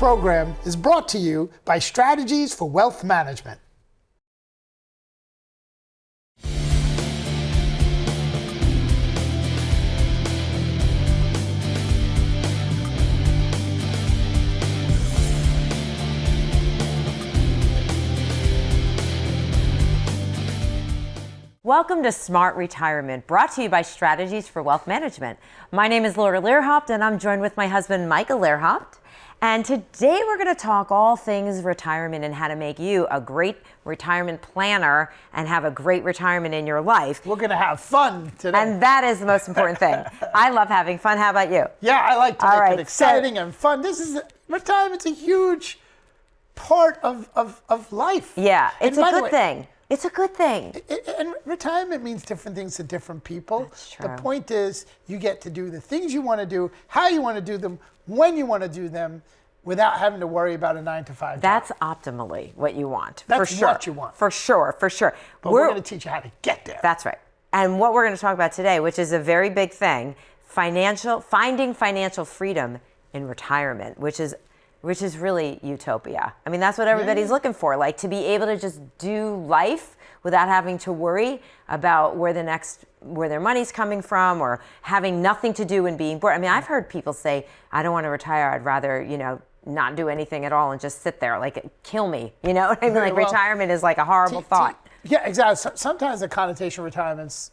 program is brought to you by Strategies for Wealth Management. Welcome to Smart Retirement, brought to you by Strategies for Wealth Management. My name is Laura Lehrhaupt, and I'm joined with my husband, Michael Lehrhaupt. And today we're going to talk all things retirement and how to make you a great retirement planner and have a great retirement in your life. We're going to have fun today. And that is the most important thing. I love having fun. How about you? Yeah, I like to make it exciting and fun. Retirement's a huge part of life. Yeah, it's a good thing. It's a good thing. And retirement means different things to different people. That's true. The point is you get to do the things you want to do, how you want to do them, when you want to do them, without having to worry about a 9-to-5 job. That's optimally what you want. That's for sure. what you want. For sure. But we're going to teach you how to get there. That's right. And what we're going to talk about today, which is a very big thing, finding financial freedom in retirement, which is really utopia. I mean, that's what everybody's looking for, like to be able to just do life without having to worry about where their money's coming from or having nothing to do and being bored. I mean, I've heard people say, I don't want to retire. I'd rather, not do anything at all and just sit there, like kill me. You know what I mean? Like retirement is like a horrible thought. Yeah, exactly. Sometimes the connotation of retirement's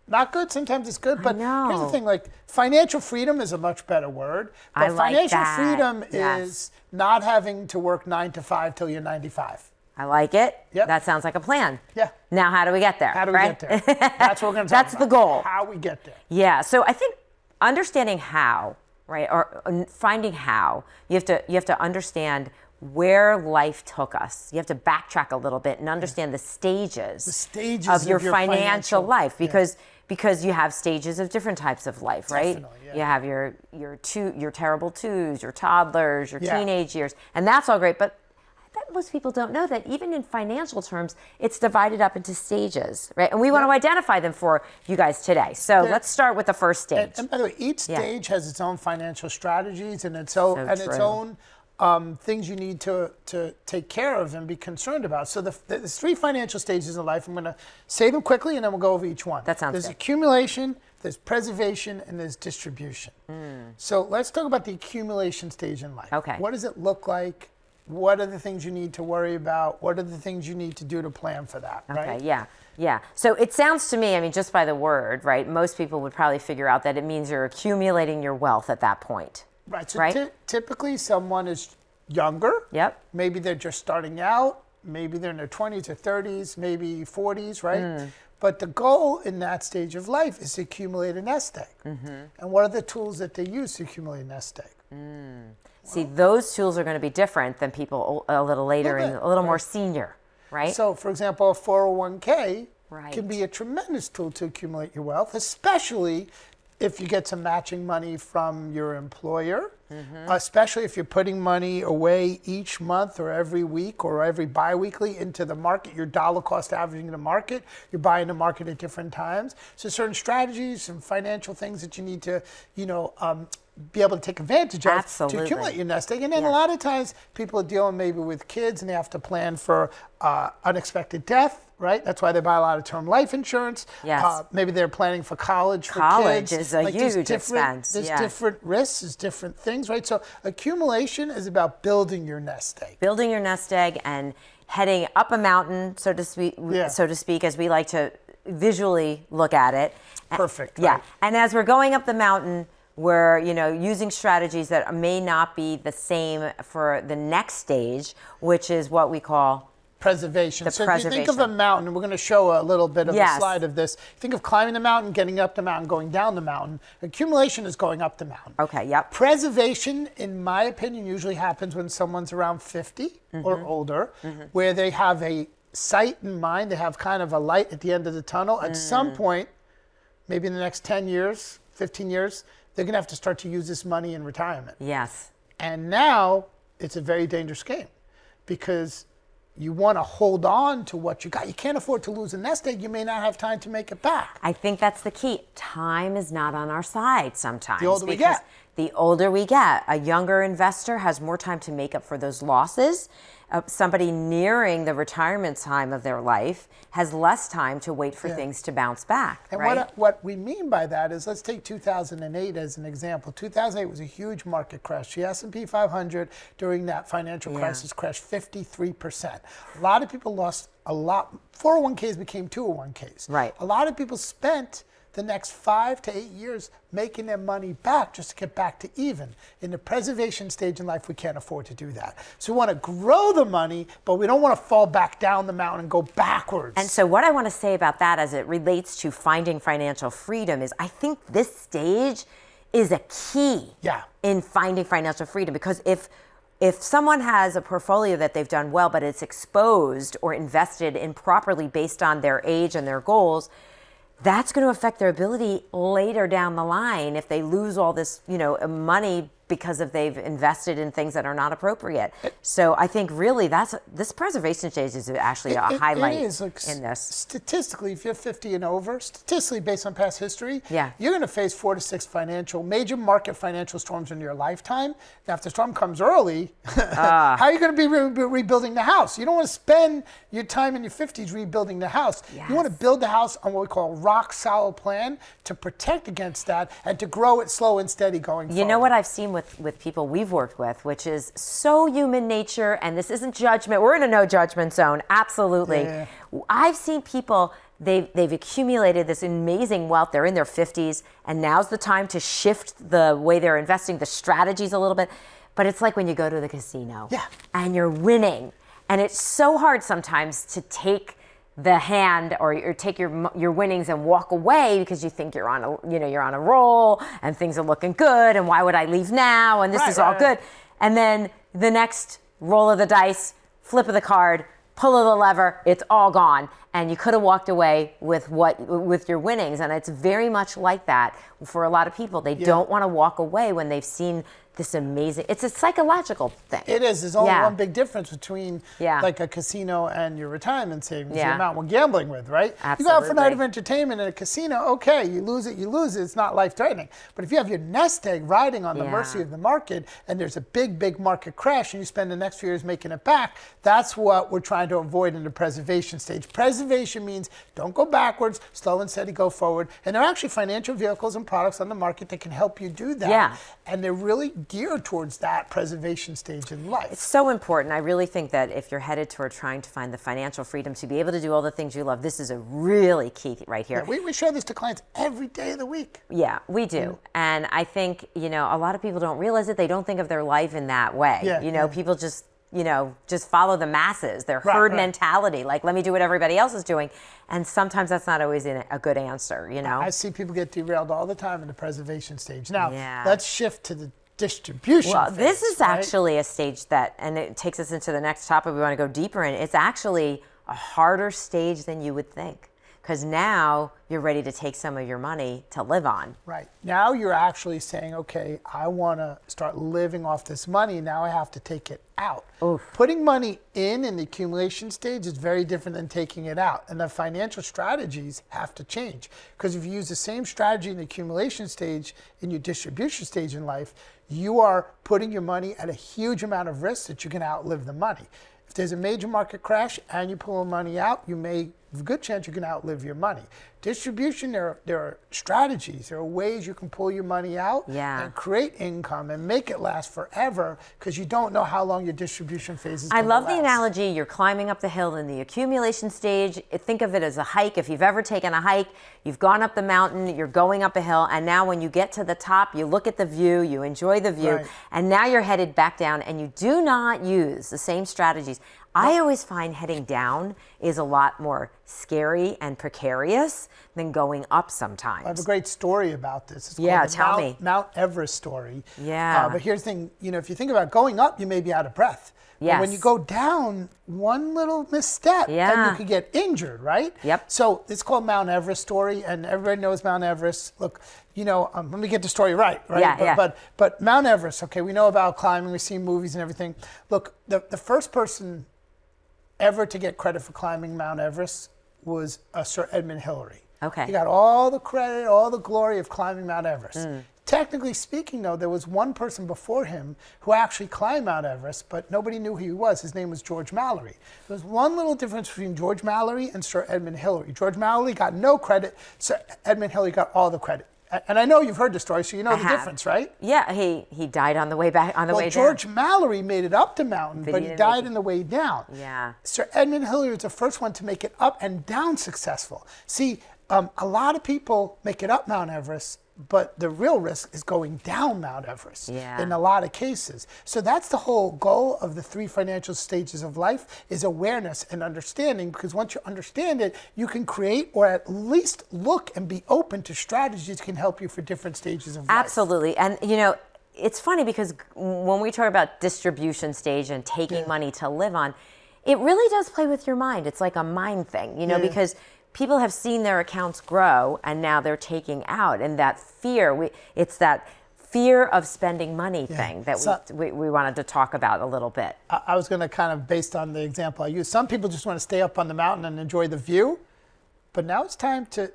not good. Sometimes it's good. But here's the thing, like financial freedom is a much better word. But financial freedom is not having to work 9-to-5 till you're 95. I like it. Yep. That sounds like a plan. Yeah. Now, how do we get there? How do we get there? That's what we're going to talk about. That's the goal. How we get there. Yeah. So I think understanding how, right, or finding how, you have to understand where life took us. You have to backtrack a little bit and understand the stages of your financial life, because you have stages of different types of life, right? Definitely, yeah. You have your terrible twos, your toddlers, your teenage years, and that's all great. But I bet most people don't know that even in financial terms, it's divided up into stages, right? And we want to identify them for you guys today. So let's start with the first stage. And by the way, each stage has its own financial strategies and its own things you need to take care of and be concerned about. So there's 3 financial stages in life. I'm going to say them quickly and then we'll go over each one. That sounds There's good. accumulation, there's preservation, and there's distribution. So let's talk about the accumulation stage in life. Okay. What does it look like? What are the things you need to worry about? What are the things you need to do to plan for that, right? Okay, yeah. So it sounds to me, I mean, just by the word, right, most people would probably figure out that it means you're accumulating your wealth at that point. Right. So typically someone is younger. Yep. Maybe they're just starting out. Maybe they're in their 20s or 30s, maybe 40s, right? But the goal in that stage of life is to accumulate a nest egg. And what are the tools that they use to accumulate a nest egg? See, those tools are going to be different than people a little later and a little more senior, right? So, for example, a 401k can be a tremendous tool to accumulate your wealth, especially if you get some matching money from your employer, especially if you're putting money away each month or every week or every biweekly into the market, you're dollar cost averaging the market, you're buying the market at different times. So certain strategies and financial things that you need to, be able to take advantage of to accumulate your nest egg. And then a lot of times people are dealing maybe with kids and they have to plan for unexpected death, right? That's why they buy a lot of term life insurance. Yes. Maybe they're planning for college for kids. College is a huge expense. There's different risks, there's different things, right? So accumulation is about building your nest egg. Building your nest egg and heading up a mountain, so to speak, as we like to visually look at it. Perfect. Yeah. Right. And as we're going up the mountain, we're using strategies that may not be the same for the next stage, which is what we call preservation. So if you think of a mountain, we're going to show a little bit of a slide of this. Think of climbing the mountain, getting up the mountain, going down the mountain. Accumulation is going up the mountain. Okay, yep. Preservation, in my opinion, usually happens when someone's around 50 or older, where they have a sight in mind, they have kind of a light at the end of the tunnel. At some point, maybe in the next 10 years, 15 years, they're going to have to start to use this money in retirement. Yes. And now it's a very dangerous game because you want to hold on to what you got. You can't afford to lose a nest egg. You may not have time to make it back. I think that's the key. Time is not on our side sometimes. The older we get. the older we get, a younger investor has more time to make up for those losses. Somebody nearing the retirement time of their life has less time to wait for things to bounce back. And right? what we mean by that is, let's take 2008 as an example. 2008 was a huge market crash. The S&P 500 during that financial crisis crashed 53%. A lot of people lost a lot. 401ks became 201ks. Right. A lot of people spent the next 5 to 8 years making their money back just to get back to even. In the preservation stage in life, we can't afford to do that. So we want to grow the money, but we don't want to fall back down the mountain and go backwards. And so what I want to say about that as it relates to finding financial freedom is I think this stage is a key in finding financial freedom, because if someone has a portfolio that they've done well, but it's exposed or invested improperly based on their age and their goals, that's going to affect their ability later down the line if they lose all this, money because they've invested in things that are not appropriate. So I think really this preservation stage is actually a highlight in this. Statistically, if you're 50 and over, statistically based on past history, you're going to face 4 to 6 major market financial storms in your lifetime. Now, if the storm comes early, how are you going to be rebuilding the house? You don't want to spend your time in your 50s rebuilding the house. Yes. You want to build the house on what we call a rock solid plan to protect against that and to grow it slow and steady going forward. You know what I've seen with people we've worked with, which is so human nature, and this isn't judgment. We're in a no judgment zone, absolutely. Yeah. I've seen people, they've accumulated this amazing wealth. They're in their 50s, and now's the time to shift the way they're investing, the strategies a little bit. But it's like when you go to the casino and you're winning, and it's so hard sometimes to take the hand or take your winnings and walk away because you think you're on a roll and things are looking good, and why would I leave now, and this is all good. And then the next roll of the dice, flip of the card, pull of the lever, it's all gone, and you could have walked away with your winnings. And it's very much like that for a lot of people. They don't want to walk away when they've seen this amazing, it's a psychological thing. It is. There's only one big difference between like a casino and your retirement savings, the amount we're gambling with, right? Absolutely. You go out for a night of entertainment in a casino, okay, you lose it, it's not life-threatening. But if you have your nest egg riding on the mercy of the market, and there's a big market crash, and you spend the next few years making it back, that's what we're trying to avoid in the preservation stage. Preservation means don't go backwards, slow and steady, go forward. And there are actually financial vehicles and products on the market that can help you do that. Yeah. And they're really geared towards that preservation stage in life. It's so important. I really think that if you're headed toward trying to find the financial freedom to be able to do all the things you love, this is a really key right here. Yeah, we show this to clients every day of the week. Yeah, we do. And I think, a lot of people don't realize it. They don't think of their life in that way. People just follow the masses, their herd mentality, like, let me do what everybody else is doing. And sometimes that's not always a good answer, I see people get derailed all the time in the preservation stage. Now, let's shift to the distribution phase, this is actually a stage that, and it takes us into the next topic we want to go deeper in, it's actually a harder stage than you would think. Because now you're ready to take some of your money to live on. Right. Now you're actually saying, okay, I want to start living off this money. Now I have to take it out. Oof. Putting money in the accumulation stage is very different than taking it out. And the financial strategies have to change. Because if you use the same strategy in the accumulation stage, in your distribution stage in life, you are putting your money at a huge amount of risk that you can outlive the money. If there's a major market crash and you pull money out, there's a good chance you can outlive your money. Distribution, there are strategies. There are ways you can pull your money out and create income and make it last forever, because you don't know how long your distribution phase is going to last. I love the analogy. You're climbing up the hill in the accumulation stage. Think of it as a hike. If you've ever taken a hike, you've gone up the mountain, you're going up a hill, and now when you get to the top, you look at the view, you enjoy the view, and now you're headed back down, and you do not use the same strategies. I always find heading down is a lot more scary and precarious than going up sometimes. I have a great story about this. It's called the Mount Everest story. Yeah. But here's the thing, if you think about going up, you may be out of breath. Yes. But when you go down, one little misstep, and you could get injured, right? Yep. So it's called Mount Everest story, and everybody knows Mount Everest. Look, let me get the story right? But Mount Everest, okay, we know about climbing, we see movies and everything. Look, the first person ever to get credit for climbing Mount Everest was Sir Edmund Hillary. Okay. He got all the credit, all the glory of climbing Mount Everest. Technically speaking, though, there was one person before him who actually climbed Mount Everest, but nobody knew who he was. His name was George Mallory. There's one little difference between George Mallory and Sir Edmund Hillary. George Mallory got no credit. Sir Edmund Hillary got all the credit. And I know you've heard the story, so you know the difference, right? Yeah, he died on the way back, on the way down. George Mallory made it up the mountain, but he died on the way down. Yeah. Sir Edmund Hillary was the first one to make it up and down successful. See, a lot of people make it up Mount Everest, but the real risk is going down Mount Everest in a lot of cases. So that's the whole goal of the 3 financial stages of life, is awareness and understanding, because once you understand it, you can create or at least look and be open to strategies that can help you for different stages of life. Absolutely. And you know, it's funny because when we talk about distribution stage and taking money to live on, it really does play with your mind. It's like a mind thing, you know, because people have seen their accounts grow and now they're taking out, and that fear, it's that fear of spending money thing that we wanted to talk about a little bit. I was going to kind of, based on the example I used, some people just want to stay up on the mountain and enjoy the view, but now it's time to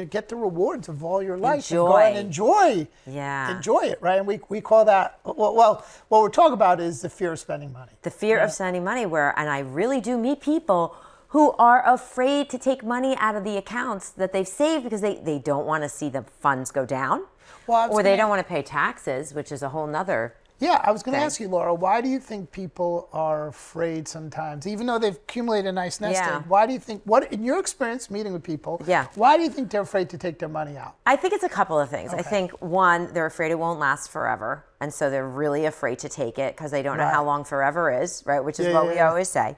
get the rewards of all your life and go and enjoy it, right? And we call that, well, what we're talking about is the fear of spending money. The fear of spending money, and I really do meet people who are afraid to take money out of the accounts that they've saved because they don't want to see the funds go down, or they don't want to pay taxes, which is a whole nother I was going to ask you, Laura, why do you think people are afraid sometimes, even though they've accumulated a nice nest egg? Why do you think, in your experience meeting with people, why do you think they're afraid to take their money out? I think it's a couple of things. I think, one, they're afraid it won't last forever, and so they're really afraid to take it because they don't know how long forever is, right? Which is what we always say.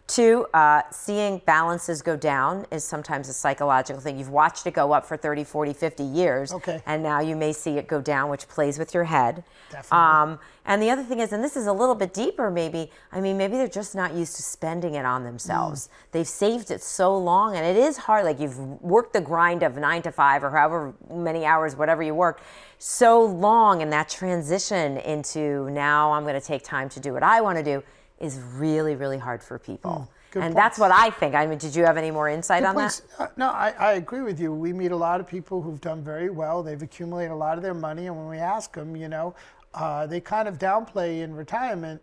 2, seeing balances go down is sometimes a psychological thing. You've watched it go up for 30, 40, 50 years, and now you may see it go down, which plays with your head. Definitely. And the other thing is, and this is a little bit deeper maybe, maybe they're just not used to spending it on themselves. They've saved it so long, and it is hard. Like, you've worked the grind of 9 to 5 or however many hours, whatever you worked, so long, and that transition into now I'm going to take time to do what I want to do is really, really hard for people. And that's what I think. Did you have any more insight on that? No, I agree with you. We meet a lot of people who've done very well. They've accumulated a lot of their money, and when we ask them, they kind of downplay in retirement,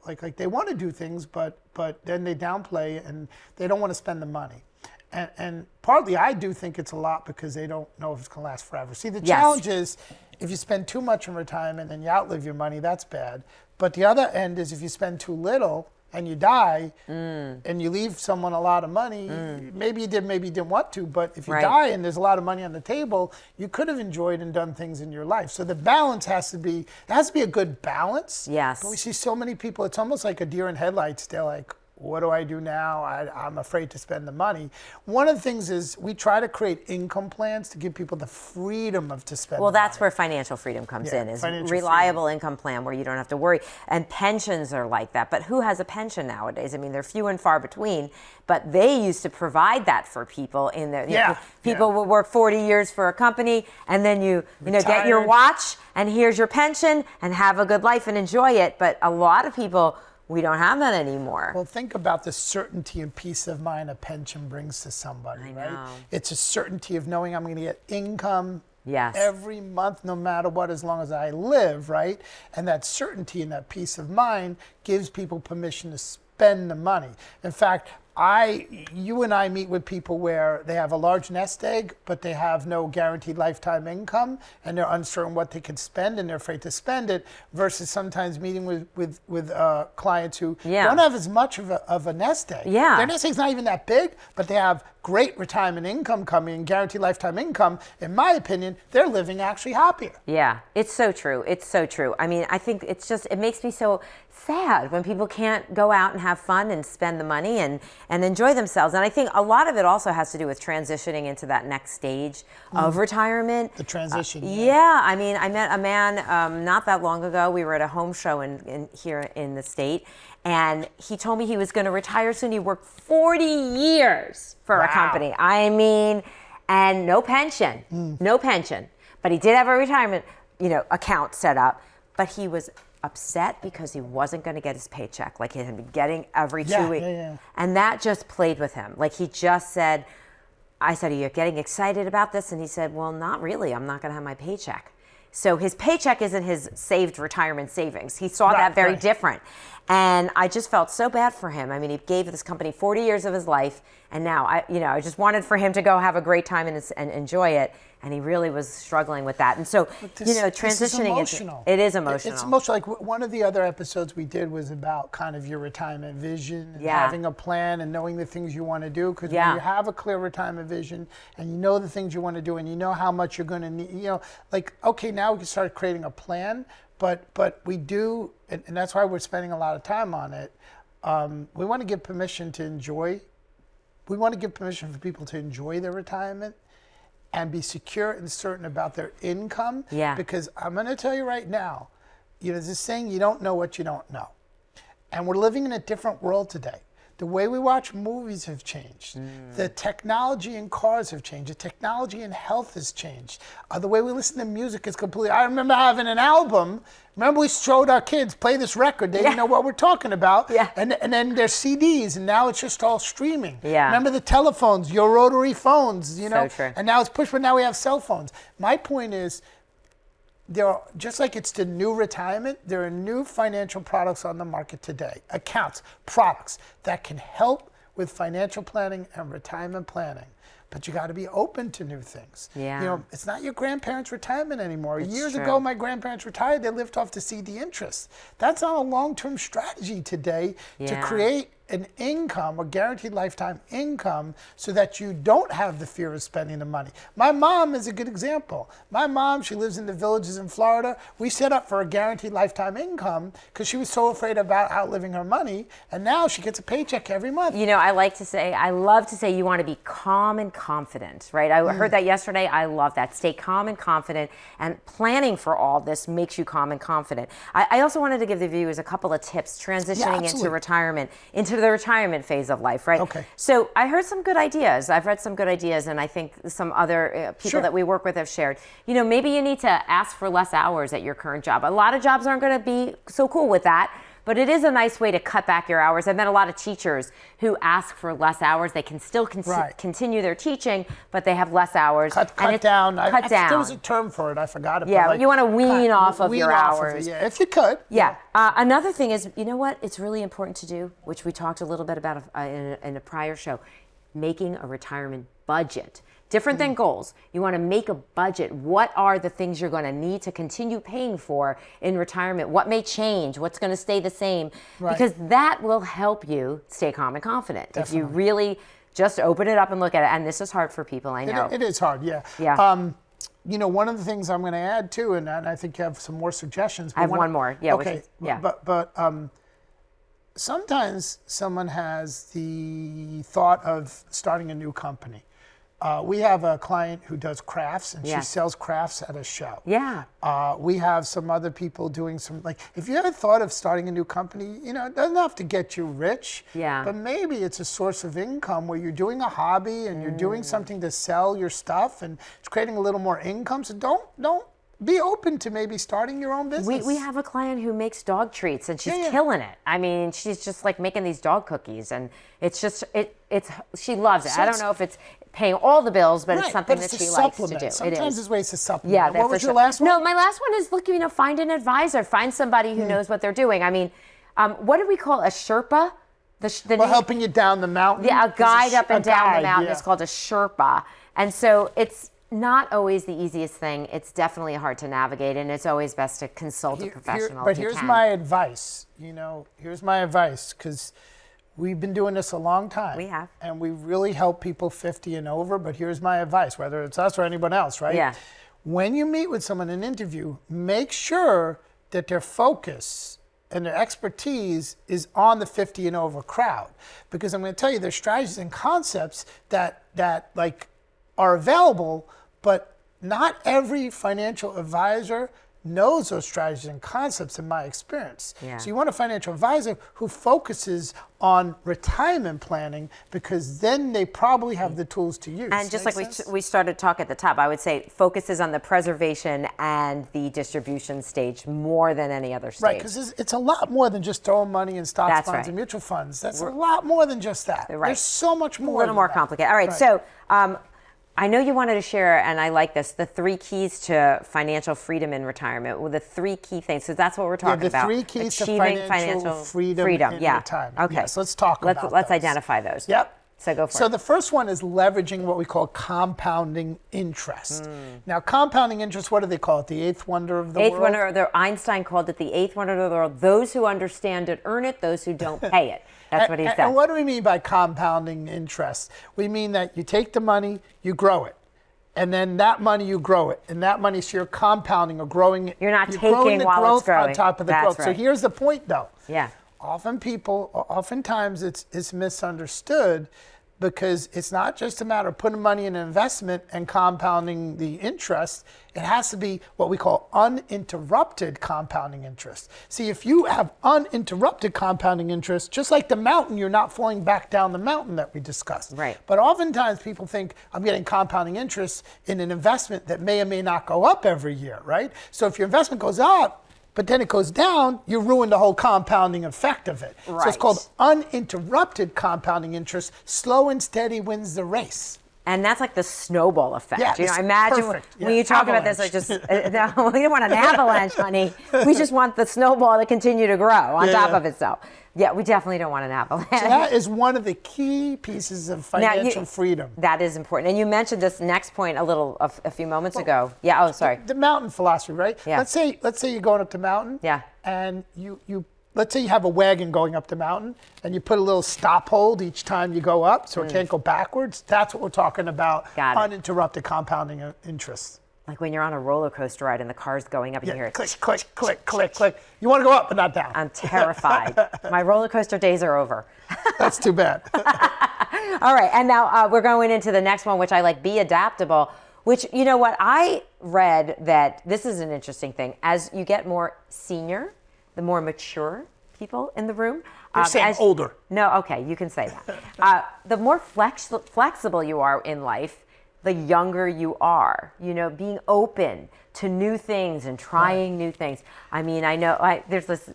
like they want to do things, but then they downplay and they don't want to spend the money. And partly I do think it's a lot because they don't know if it's going to last forever. See, the challenge is if you spend too much in retirement and you outlive your money, that's bad. But the other end is if you spend too little and you die and you leave someone a lot of money, maybe you did, maybe you didn't want to, but if you die and there's a lot of money on the table, you could have enjoyed and done things in your life. So the balance has to be a good balance. Yes. But we see so many people, it's almost like a deer in headlights. They're like, what do I do now? I'm afraid to spend the money. One of the things is we try to create income plans to give people the freedom to spend Well, the that's money. where financial freedom comes in, is reliable income plan where you don't have to worry. And pensions are like that. But who has a pension nowadays? They're few and far between. But they used to provide that for people in their people would work 40 years for a company, and then you get your watch, and here's your pension, and have a good life and enjoy it. But a lot of people, we don't have that anymore. Well, think about the certainty and peace of mind a pension brings to somebody, right? It's a certainty of knowing I'm going to get income every month, no matter what, as long as I live, right? And that certainty and that peace of mind gives people permission to spend the money. In fact, you and I meet with people where they have a large nest egg, but they have no guaranteed lifetime income, and they're uncertain what they could spend, and they're afraid to spend it, versus sometimes meeting with clients who don't have as much of a nest egg. Their nest egg's not even that big, but they have great retirement income coming, guaranteed lifetime income. In my opinion, they're living actually happier. Yeah, it's so true. It's so true. I think it makes me so sad when people can't go out and have fun and spend the money and enjoy themselves. And I think a lot of it also has to do with transitioning into that next stage of retirement. The transition. I met a man not that long ago. We were at a home show here in the state, and he told me he was going to retire soon. He worked 40 years for a company. And no pension, no pension. But he did have a retirement, account set up. But he was upset because he wasn't going to get his paycheck like he had been getting every 2 weeks. And that just played with him. Like, he just said, I said, are you getting excited about this? And he said, well, not really. I'm not going to have my paycheck. So his paycheck isn't his saved retirement savings. He saw that very different. And I just felt so bad for him. I mean, he gave this company 40 years of his life, and now I just wanted for him to go have a great time and enjoy it. And he really was struggling with that. And so, transitioning it is emotional. It's emotional. Like one of the other episodes we did was about kind of your retirement vision and having a plan and knowing the things you want to do. Because when you have a clear retirement vision and you know the things you want to do and you know how much you're going to need, okay, now we can start creating a plan. But we do, and that's why we're spending a lot of time on it. We want to give permission to enjoy. We want to give permission for people to enjoy their retirement and be secure and certain about their income. Yeah. Because I'm going to tell you right now, there's this saying, you don't know what you don't know. And we're living in a different world today. The way we watch movies have changed. The technology in cars have changed. The technology in health has changed. The way we listen to music is completely... I remember having an album. Remember we showed our kids, play this record. They didn't know what we're talking about. Yeah. And then there's CDs, and now it's just all streaming. Yeah. Remember the telephones, your rotary phones, So true. And now it's push, but now we have cell phones. My point is, there are, just like it's the new retirement, there are new financial products on the market today, accounts, products that can help with financial planning and retirement planning. But you got to be open to new things. Yeah. It's not your grandparents' retirement anymore. It's Years true. ago, my grandparents retired, they lived off to see the interest. That's not a long-term strategy today to create an income, a guaranteed lifetime income, so that you don't have the fear of spending the money. My mom is a good example. My mom, she lives in the villages in Florida. We set up for a guaranteed lifetime income because she was so afraid about outliving her money, and now she gets a paycheck every month. I love to say you want to be calm and confident, right? I heard that yesterday. I love that. Stay calm and confident, and planning for all this makes you calm and confident. I also wanted to give the viewers a couple of tips transitioning into retirement, into the retirement phase of life, right? Okay. So I heard some good ideas. I've read some good ideas, and I think some other people that we work with have shared. Maybe you need to ask for less hours at your current job. A lot of jobs aren't going to be so cool with that, but it is a nice way to cut back your hours. I've met a lot of teachers who ask for less hours. They can still continue their teaching, but they have less hours. Cut down. Cut down. There was a term for it. I forgot it. Yeah, you want to wean off of your hours. If you could. Yeah. Another thing is, you know what? It's really important to do, which we talked a little bit about in a prior show, making a retirement budget. Different than goals. You want to make a budget. What are the things you're going to need to continue paying for in retirement? What may change? What's going to stay the same? Right. Because that will help you stay calm and confident. Definitely. If you really just open it up and look at it. And this is hard for people, I know. It is hard, yeah. Yeah. One of the things I'm going to add too, and I think you have some more suggestions. I have one more. Yeah. Okay. But sometimes someone has the thought of starting a new company. We have a client who does crafts, and she sells crafts at a show. Yeah. We have some other people doing some, if you ever thought of starting a new company, it doesn't have to get you rich. Yeah. But maybe it's a source of income where you're doing a hobby and you're doing something to sell your stuff, and it's creating a little more income. So don't be open to maybe starting your own business. We have a client who makes dog treats, and she's killing it. I mean, she's just making these dog cookies, and it's just she loves it. So I don't know if it's paying all the bills, but it's something that she likes to do. Sometimes there's ways to supplement. Yeah. What was your last one? No, my last one is find an advisor, find somebody who knows what they're doing. I mean, what do we call a Sherpa? Helping you down the mountain. Yeah, a guide up and down the mountain is called a Sherpa, and so it's not always the easiest thing. It's definitely hard to navigate, and it's always best to consult a professional. But here's my advice. Here's my advice, because we've been doing this a long time. We have. And we really help people 50 and over, but here's my advice, whether it's us or anyone else, right? Yeah. When you meet with someone in an interview, make sure that their focus and their expertise is on the 50 and over crowd. Because I'm going to tell you, there's strategies and concepts that are available, but not every financial advisor knows those strategies and concepts, in my experience. Yeah. So you want a financial advisor who focuses on retirement planning, because then they probably have the tools to use. And just we started talk at the top, I would say focuses on the preservation and the distribution stage more than any other stage. Right, because it's a lot more than just throwing money in stocks, funds, and mutual funds. That's a lot more than just that. Right. There's so much more. A little more complicated. All right. So I know you wanted to share, and I like this, the 3 keys to financial freedom in retirement. Well, the 3 key things, so that's what we're talking about. The 3 keys Achieving to financial freedom in retirement. Okay. Yes, let's talk about those. Let's identify those. Yep. So go for it. So the first one is leveraging what we call compounding interest. Now, compounding interest, what do they call it? The eighth wonder of the world? Eighth wonder, Einstein called it the eighth wonder of the world. Those who understand it earn it, those who don't pay it. That's what he said. And what do we mean by compounding interest? We mean that you take the money, you grow it. And then that money, you grow it. And that money, so you're compounding or growing it. You're not taking while it's growing. On top of the growth. Right. So here's the point, though. Yeah. Oftentimes it's misunderstood because it's not just a matter of putting money in an investment and compounding the interest. It has to be what we call uninterrupted compounding interest. See, if you have uninterrupted compounding interest, just like the mountain, you're not falling back down the mountain that we discussed. Right. But oftentimes people think I'm getting compounding interest in an investment that may or may not go up every year, right? So if your investment goes up, but then it goes down, you ruin the whole compounding effect of it. Right. So it's called uninterrupted compounding interest. Slow and steady wins the race. And that's like the snowball effect. Yeah, you know, imagine when you talk about this, like just, no, we don't want an avalanche, honey. We just want the snowball to continue to grow on top of itself. Yeah, we definitely don't want an avalanche. So that is one of the key pieces of financial freedom. That is important. And you mentioned this next point a few moments ago. Yeah, oh, sorry. The mountain philosophy, right? Yeah. Let's say you're going up the mountain. Yeah. And you let's say you have a wagon going up the mountain and you put a little stop hold each time you go up so it can't go backwards. That's what we're talking about. Uninterrupted compounding interest. Like when you're on a roller coaster ride and the car's going up and you hear it. Click, click, click, click, click. You want to go up but not down. I'm terrified. My roller coaster days are over. That's too bad. All right. And now we're going into the next one, which I like, be adaptable, which, you know what, I read that this is an interesting thing. As you get more senior, the more mature people in the room. You're saying older. No, okay, you can say that. The more flexible you are in life, the younger you are. You know, being open to new things and trying new things. I mean, I know there's this,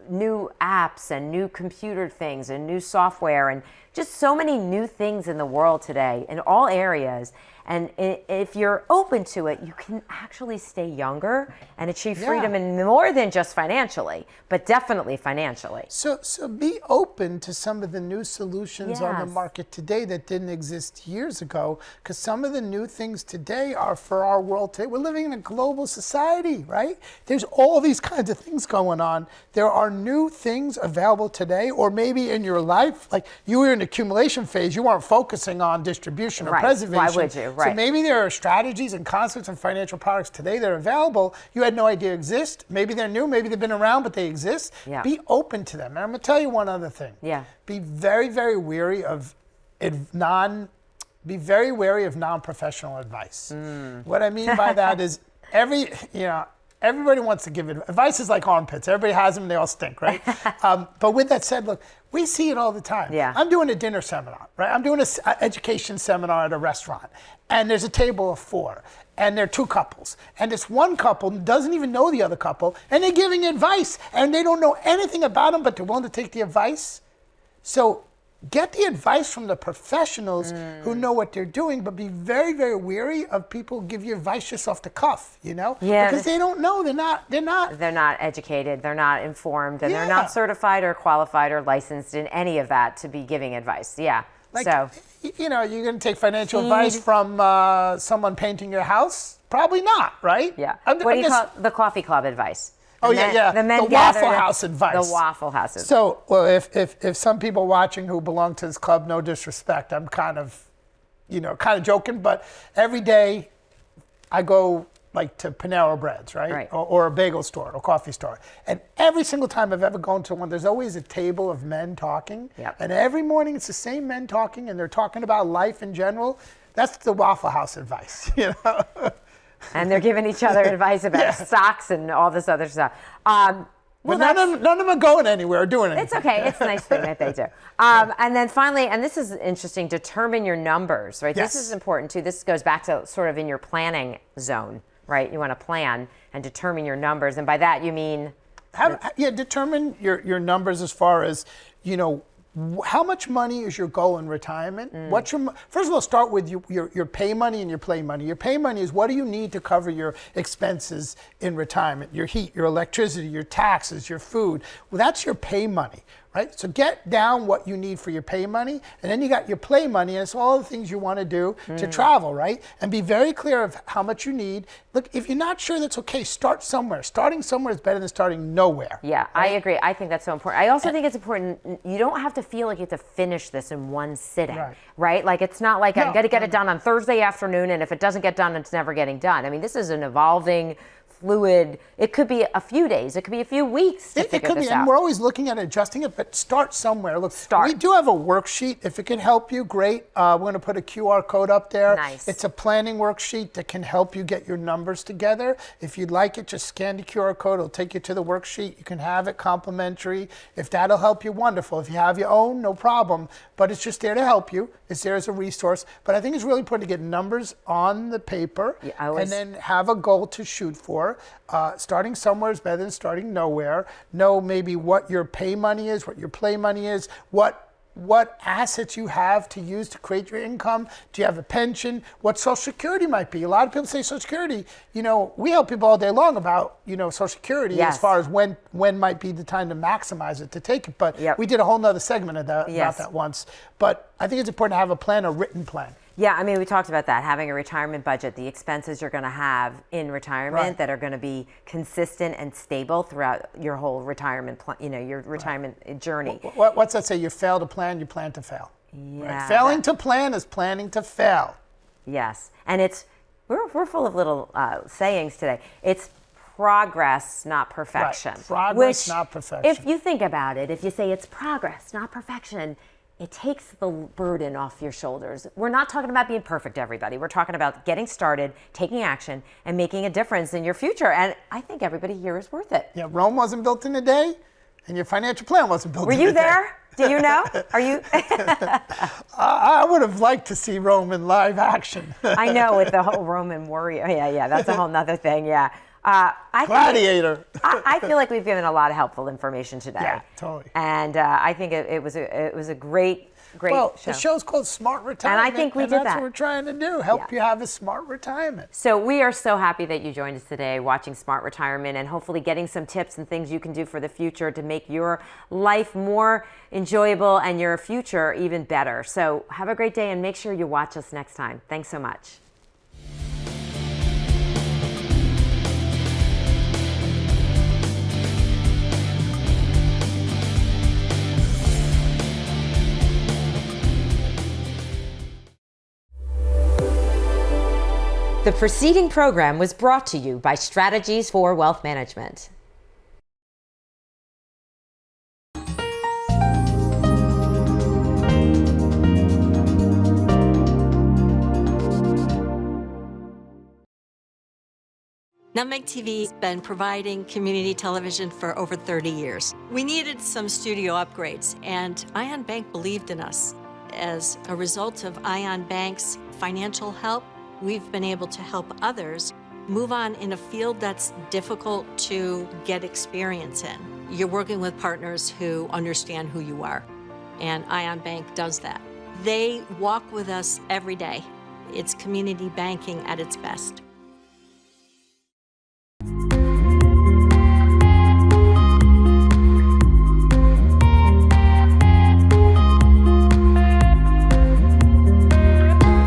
new apps and new computer things and new software and just so many new things in the world today in all areas. And if you're open to it, you can actually stay younger and achieve freedom in more than just financially, but definitely financially. So be open to some of the new solutions on the market today that didn't exist years ago, because some of the new things today are for our world today. We're living in a global society, right? There's all these kinds of things going on. There are new things available today, or maybe in your life, like you were in the accumulation phase, you weren't focusing on distribution or preservation. Why would you? Right. So maybe there are strategies and concepts and financial products today that are available you had no idea exist. Maybe they're new, maybe they've been around, but they exist. Yeah. Be open to them. And I'm going to tell you one other thing. Yeah. Be very, very wary of non-professional advice. What I mean by that is everybody wants to give advice is like armpits. Everybody has them, they all stink, right? But with that said, look, we see it all the time. Yeah. I'm doing a dinner seminar, right? I'm doing an education seminar at a restaurant, and there's a table of 4, and there are 2 couples, and this one couple doesn't even know the other couple, and they're giving advice, and they don't know anything about them, but they're willing to take the advice. So get the advice from the professionals who know what they're doing, but be very, very wary of people who give you advice just off the cuff, Yeah. Because they don't know. They're not educated, they're not informed, and they're not certified or qualified or licensed in any of that to be giving advice. Yeah. You're going to take financial advice from someone painting your house? Probably not, right? Yeah. What do you call the coffee club advice? The Waffle House advice. The Waffle House advice. So, well, if some people watching who belong to this club, no disrespect, I'm kind of joking, but every day I go like to Panera Breads, right? Or a bagel store or coffee store. And every single time I've ever gone to one, there's always a table of men talking. Yep. And every morning it's the same men talking, and they're talking about life in general. That's the Waffle House advice, And they're giving each other advice about stocks and all this other stuff. But none of them are going anywhere or doing anything. It's okay. It's a nice thing that they do. And then finally, and this is interesting, determine your numbers, right? Yes. This is important too. This goes back to sort of in your planning zone, right? You want to plan and determine your numbers. And by that, you mean? Determine your numbers as far as, how much money is your goal in retirement? First of all, start with your pay money and your play money. Your pay money is what do you need to cover your expenses in retirement? Your heat, your electricity, your taxes, your food. Well, that's your pay money, right? So get down what you need for your pay money, and then you got your play money, and it's all the things you want to do to travel, right? And be very clear of how much you need. Look, if you're not sure, that's okay. Start somewhere. Starting somewhere is better than starting nowhere. Yeah, right? I agree. I think that's so important. I also think it's important, you don't have to feel like you have to finish this in one sitting, right? Like it's not like I got to get it done on Thursday afternoon, and if it doesn't get done, it's never getting done. I mean, this is an evolving, fluid. It could be a few days. It could be a few weeks to figure this out. And we're always looking at adjusting it, but start somewhere. Look, we do have a worksheet. If it can help you, great. We're going to put a QR code up there. Nice. It's a planning worksheet that can help you get your numbers together. If you'd like it, just scan the QR code. It'll take you to the worksheet. You can have it complimentary. If that'll help you, wonderful. If you have your own, no problem. But it's just there to help you. It's there as a resource. But I think it's really important to get numbers on the paper and then have a goal to shoot for. Starting somewhere is better than starting nowhere. Know maybe what your pay money is, what your play money is, what assets you have to use to create your income. Do you have a pension? What Social Security might be. A lot of people say Social Security, we help people all day long about, Social Security as far as when might be the time to maximize it, to take it. But we did a whole nother segment of that, about that once. But I think it's important to have a plan, a written plan. Yeah, I mean, we talked about that, having a retirement budget, the expenses you're going to have in retirement that are going to be consistent and stable throughout your whole retirement, your retirement journey. What's that say? You fail to plan, you plan to fail. Yeah. Right? Failing to plan is planning to fail. Yes, and we're full of little sayings today. It's progress, not perfection. Right. Progress, not perfection. If you think about it, if you say it's progress, not perfection, it takes the burden off your shoulders. We're not talking about being perfect, everybody. We're talking about getting started, taking action, and making a difference in your future. And I think everybody here is worth it. Yeah, Rome wasn't built in a day, and your financial plan wasn't built in a day. Were you there? Do you know? Are you? I would have liked to see Rome in live action. I know, with the whole Roman warrior. Yeah, that's a whole nother thing, yeah. Gladiator. I feel like we've given a lot of helpful information today. Yeah, totally. And I think it was a great show. The show's called Smart Retirement. And I think we did that's that. What we're trying to do, help you have a smart retirement. So we are so happy that you joined us today watching Smart Retirement and hopefully getting some tips and things you can do for the future to make your life more enjoyable and your future even better. So have a great day and make sure you watch us next time. Thanks so much. The preceding program was brought to you by Strategies for Wealth Management. Nutmeg TV has been providing community television for over 30 years. We needed some studio upgrades, and Ion Bank believed in us. As a result of Ion Bank's financial help, we've been able to help others move on in a field that's difficult to get experience in. You're working with partners who understand who you are, and Ion Bank does that. They walk with us every day. It's community banking at its best.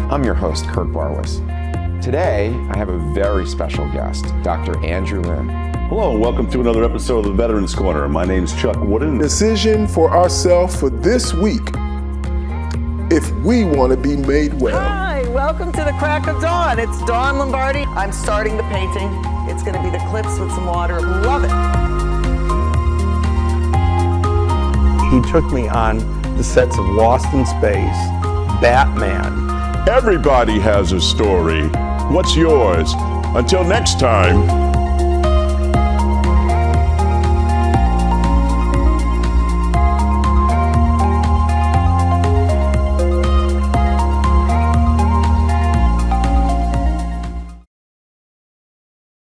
I'm your host, Kurt Barwis. Today, I have a very special guest, Dr. Andrew Lim. Hello, and welcome to another episode of the Veterans Corner. My name's Chuck Wooden. Decision for ourselves for this week, if we want to be made well. Hi, welcome to the crack of dawn. It's Dawn Lombardi. I'm starting the painting. It's going to be the clips with some water. Love it. He took me on the sets of Lost in Space, Batman. Everybody has a story. What's yours? Until next time.